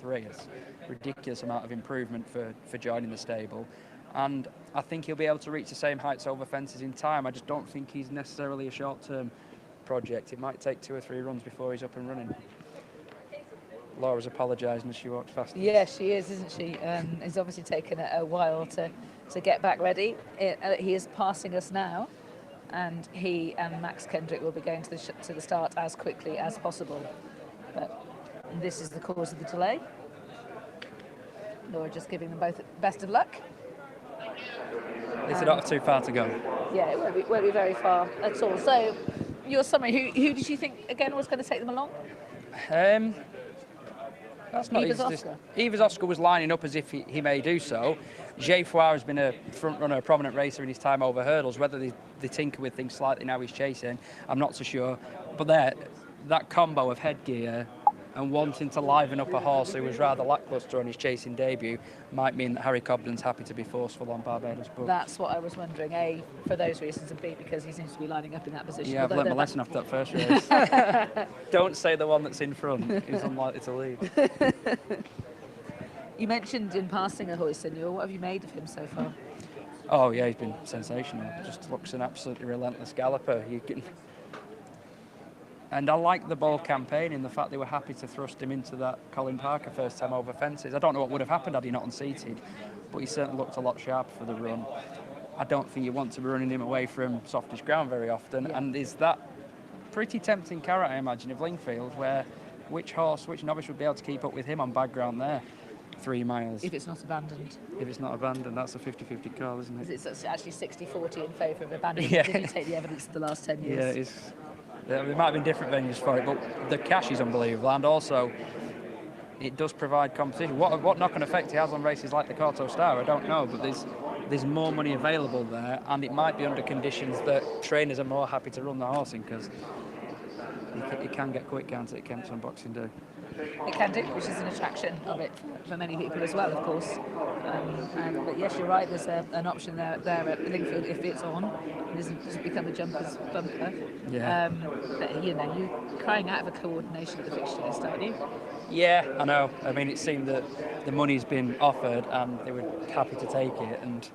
3. It's a ridiculous amount of improvement for joining the stable. And I think he'll be able to reach the same heights over fences in time. I just don't think he's necessarily a short-term project. It might take 2 or 3 runs before he's up and running. Laura's apologising as she walks past. Yeah, she is, isn't she? It's obviously taken a while to get back ready. He is passing us now, and he and Max Kendrick will be going to the start as quickly as possible. But this is the cause of the delay. Laura just giving them both best of luck. It's not too far to go. Yeah, it won't be very far at all. So, your summary, who did you think, again, was going to take them along? That's not Oscar. Yves Oscar was lining up as if he may do so. Geoffroy has been a front runner, a prominent racer in his time over hurdles. Whether they tinker with things slightly now he's chasing, I'm not so sure. But that combo of headgear and wanting to liven up a horse who was rather lacklustre on his chasing debut might mean that Harry Cobden's happy to be forceful on Barbados Book. That's what I was wondering, A, for those reasons, and B, because he seems to be lining up in that position. Yeah, I've learnt my lesson after that first race. Don't say the one that's in front is unlikely to lead. You mentioned in passing a Hoy Senior. What have you made of him so far? Oh yeah, he's been sensational. Just looks an absolutely relentless galloper. And I like the ball campaign in the fact they were happy to thrust him into that Colin Parker first time over fences. I don't know what would have happened had he not unseated, but he certainly looked a lot sharper for the run. I don't think you want to be running him away from softish ground very often. Yeah. And is that pretty tempting carrot, I imagine, of Lingfield, where which novice would be able to keep up with him on bad ground there? 3 miles. If it's not abandoned. If it's not abandoned, that's a 50-50 call, isn't it? It's actually 60-40 in favour of abandonment. Yeah. If you take the evidence of the last 10 years. Yeah, it is. There might have been different venues for it, but the cash is unbelievable, and also it does provide competition. What knock-on effect it has on races like the Corto Star, I don't know, but there's more money available there, and it might be under conditions that trainers are more happy to run the horse in, because it can get quick, can't it? It can on Boxing Day. It can do, which is an attraction of it for many people as well, of course. But yes, you're right, there's an option there at Lingfield if it's on. It doesn't become a jumper's bumper. Yeah. But, you're crying out for coordination at the fixture list, aren't you? Yeah, I know. I mean, it seemed that the money's been offered and they were happy to take it, and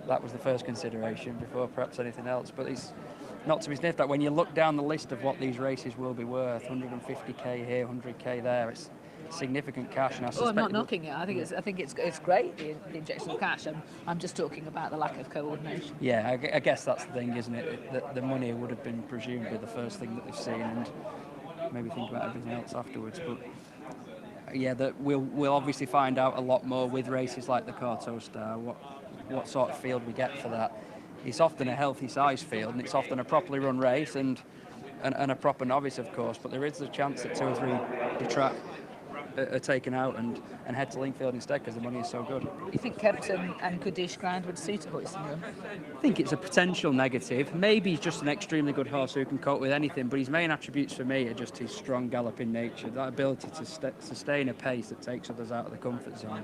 that was the first consideration before perhaps anything else. But it's not to be sniffed at. When you look down the list of what these races will be worth, 150k here, 100k there, it's significant cash. And I'm not knocking it. I think it's great, the injection of cash. I'm just talking about the lack of coordination. Yeah, I guess that's the thing, isn't it? The money would have been presumably the first thing that they've seen, and maybe think about everything else afterwards. But yeah, we'll obviously find out a lot more with races like the Corto Star. What sort of field we get for that. It's often a healthy size field, and it's often a properly run race and a proper novice, of course, but there is a chance that 2 or 3 detract are taken out and head to Lingfield instead because the money is so good. You think Kempton and Goodish ground would suit a Hoy Senior? I think it's a potential negative. Maybe he's just an extremely good horse who can cope with anything, but his main attributes for me are just his strong galloping nature, that ability to sustain a pace that takes others out of the comfort zone.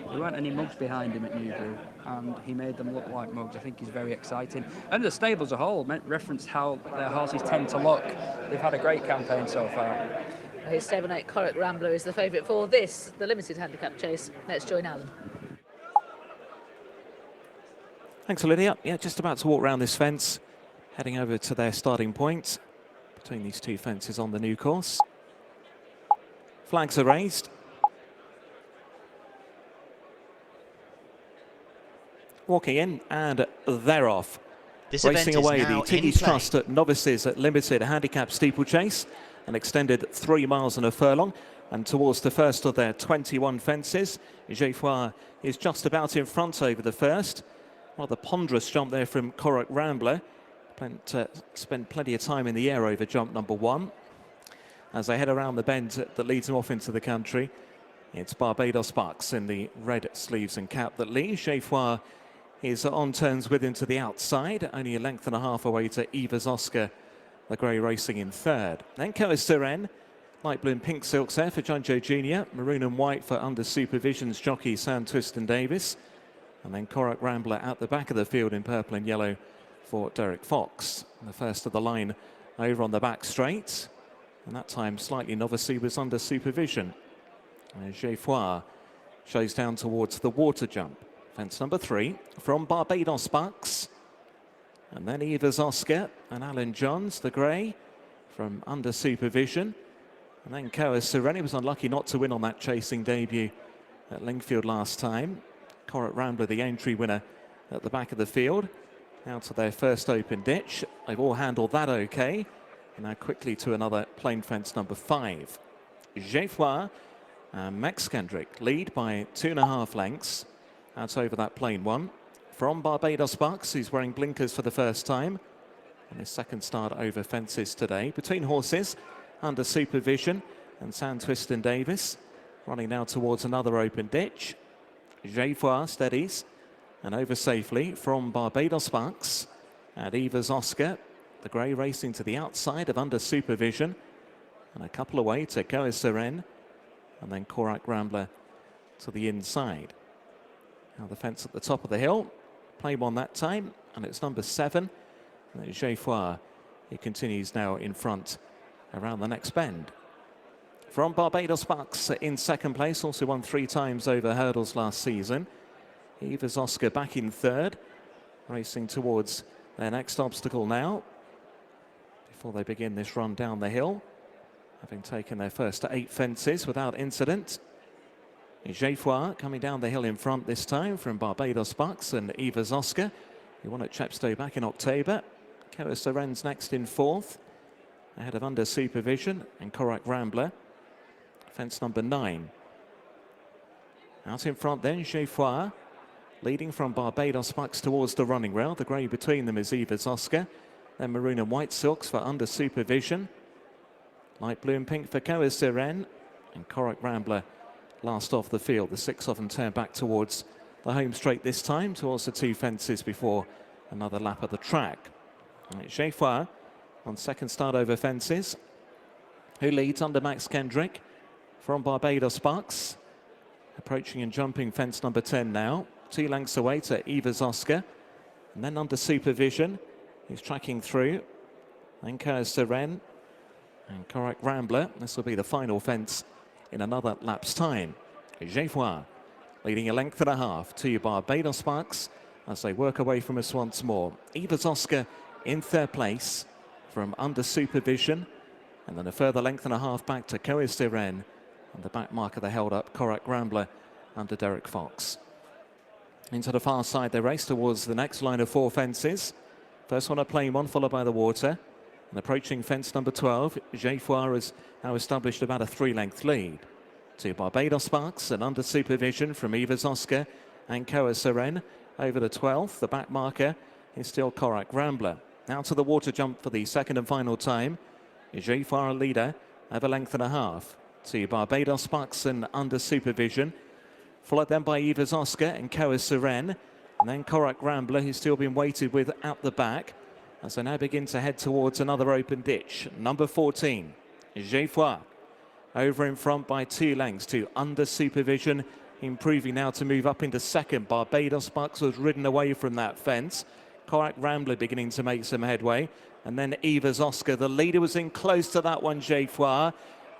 There weren't any mugs behind him at Newbury, and he made them look like mugs. I think he's very exciting. And the stable as a whole referenced how their horses tend to look. They've had a great campaign so far. His stablemate Corach Rambler is the favourite for this, the limited handicap chase. Let's join Alan. Thanks, Olivia. Yeah, just about to walk around this fence, heading over to their starting point between these 2 fences on the new course. Flags are raised. Walking in, and they're off. This Racing event away, is now the Tiggy's in Trust at novices at limited handicap steeplechase, an extended 3 miles and a furlong, and towards the first of their 21 fences. Geoffroy is just about in front over the first. Rather ponderous jump there from Corach Rambler. Spent plenty of time in the air over jump number 1. As they head around the bend that leads them off into the country, it's Barbados Bucks in the red sleeves and cap that leads. Geoffroy is on turns with him to the outside, only a length and a half away to Yves Oscar, the grey racing in third. Then Coa Siren, light blue and pink silks there for John Joe Jr., maroon and white for under supervision's jockey Sam Twiston Davis, and then Corach Rambler at the back of the field in purple and yellow for Derek Fox. And the first of the line over on the back straight, and that time slightly novice was under supervision. Geoffroy shows down towards the water jump. Fence number 3 from Barbados Bucks. And then Evers Oscar and Alan Johns, the grey, from under supervision. And then Koa Sereni was unlucky not to win on that chasing debut at Lingfield last time. Corach Rambler, the entry winner at the back of the field. Now to their first open ditch. They've all handled that okay. And now quickly to another plain fence number 5. Geoffroy and Max Kendrick lead by 2.5 lengths. That's over that plain one. From Barbados Bucks, who's wearing blinkers for the first time. And his second start over fences today. Between horses, under supervision, and Sandtwist and Davis. Running now towards another open ditch. Geoffroy steadies and over safely from Barbados Bucks. And Evers Oscar, the grey, racing to the outside of under supervision. And a couple away to Koa Seren. And then Corach Rambler to the inside. Now the fence at the top of the hill. Play one that time, and it's number 7. Geoffroy, he continues now in front around the next bend. From Barbados Bucks in second place, also won 3 times over hurdles last season. Evers Oscar back in third, racing towards their next obstacle now, before they begin this run down the hill, having taken their first 8 fences without incident. Geoffroy coming down the hill in front this time from Barbados Bucks and Evers Oscar, who won at Chepstow back in October. Koa Seren's next in 4th, ahead of under supervision and Corach Rambler. Fence number 9. Out in front then, Geoffroy, leading from Barbados Bucks towards the running rail. The grey between them is Evers Oscar. Then maroon and white silks for under supervision. Light blue and pink for Koa Seren and Corach Rambler last off the field. The 6 of them turn back towards the home straight this time, towards the 2 fences before another lap of the track. Geoffroy on second start over fences, who leads under Max Kendrick from Barbados Bucks. Approaching and jumping fence number 10 now. 2 lengths away to Evers Oscar. And then under supervision, he's tracking through. Then Koa Seren and Corach Rambler. This will be the final fence in another lap's time. Geoffroy leading a length and a half to Barbados Bucks as they work away from us once more. Evers Oscar in third place from under supervision, and then a further length and a half back to Koa Seren, and the back marker they held up, Corach Rambler under Derek Fox. Into the far side they race towards the next line of 4 fences. First one a plain one, followed by the water. And approaching fence number 12, Geoffroy has now established about a 3-length lead. To Barbados Bucks and under supervision from Evers Oscar and Koa Seren. Over the 12th, the back marker is still Corach Rambler. Now to the water jump for the second and final time. Geoffroy leader of a length and a half. To Barbados Bucks and under supervision. Followed then by Evers Oscar and Koa Seren. And then Corach Rambler, who's still been weighted with at the back, as they now begin to head towards another open ditch. Number 14, Geoffroy, over in front by 2 lengths to under supervision, improving now to move up into second. Barbados Bucks was ridden away from that fence. Corach Rambler beginning to make some headway. And then Evers Oscar, the leader, was in close to that one, Geoffroy,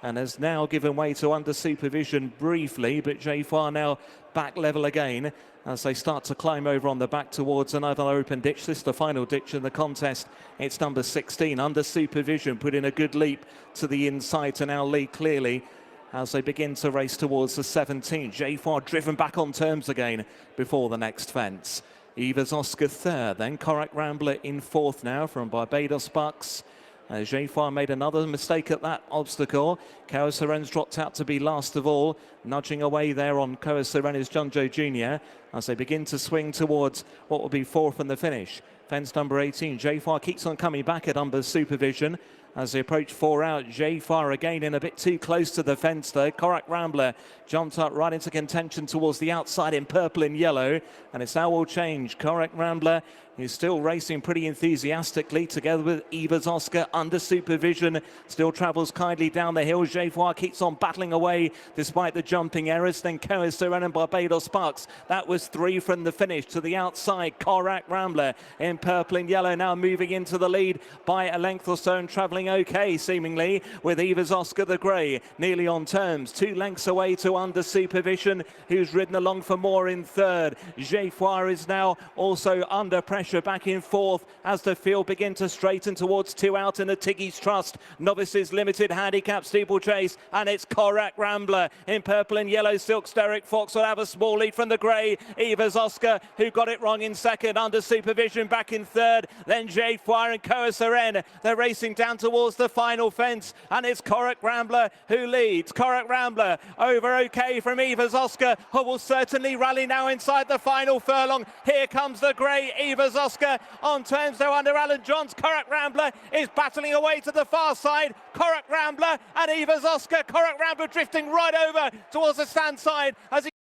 and has now given way to under supervision briefly, but Geoffroy now back level again as they start to climb over on the back towards another open ditch. This is the final ditch in the contest. It's number 16, under supervision, put in a good leap to the inside to now lead clearly as they begin to race towards the 17. Geoffroy driven back on terms again before the next fence. Evers Oscar third, then Corach Rambler in 4th now from Barbados Bucks. Geoffroy made another mistake at that obstacle. Koa Seren's dropped out to be last of all. Nudging away there on Koa Seren is Junjo Jr. as they begin to swing towards what will be 4th in the finish. Fence number 18. Geoffroy keeps on coming back at under supervision as they approach 4 out. Geoffroy again in a bit too close to the fence though. Corach Rambler jumped up right into contention towards the outside in purple and yellow, and it's now all changed. Corach Rambler is still racing pretty enthusiastically together with Evers Oscar under supervision. Still travels kindly down the hill. Geoffroy keeps on battling away despite the jumping errors. Then Koa Seren and Barbados Bucks. That was 3 from the finish to the outside. Corach Rambler in purple and yellow now moving into the lead by a length or so and travelling going okay, seemingly, with Evers Oscar the Grey nearly on terms. 2 lengths away to Under Supervision, who's ridden along for more in third. Geoffroy is now also under pressure back in fourth as the field begin to straighten towards 2 out in the Tiggy's Trust. Novices Limited Handicap Steeplechase, and it's Korak Rambler in purple and yellow silks. Derek Fox will have a small lead from the grey. Evers Oscar, who got it wrong in second. Under Supervision back in third. Then Geoffroy and Coa Seren. They're racing down towards the final fence, and it's Korak Rambler who leads. Korak Rambler over okay from Evers Oscar, who will certainly rally now inside the final furlong. Here comes the grey Evers Oscar on terms though under Alan Johns. Korak Rambler is battling away to the far side. Korak Rambler and Evers Oscar. Korak Rambler drifting right over towards the stand side as he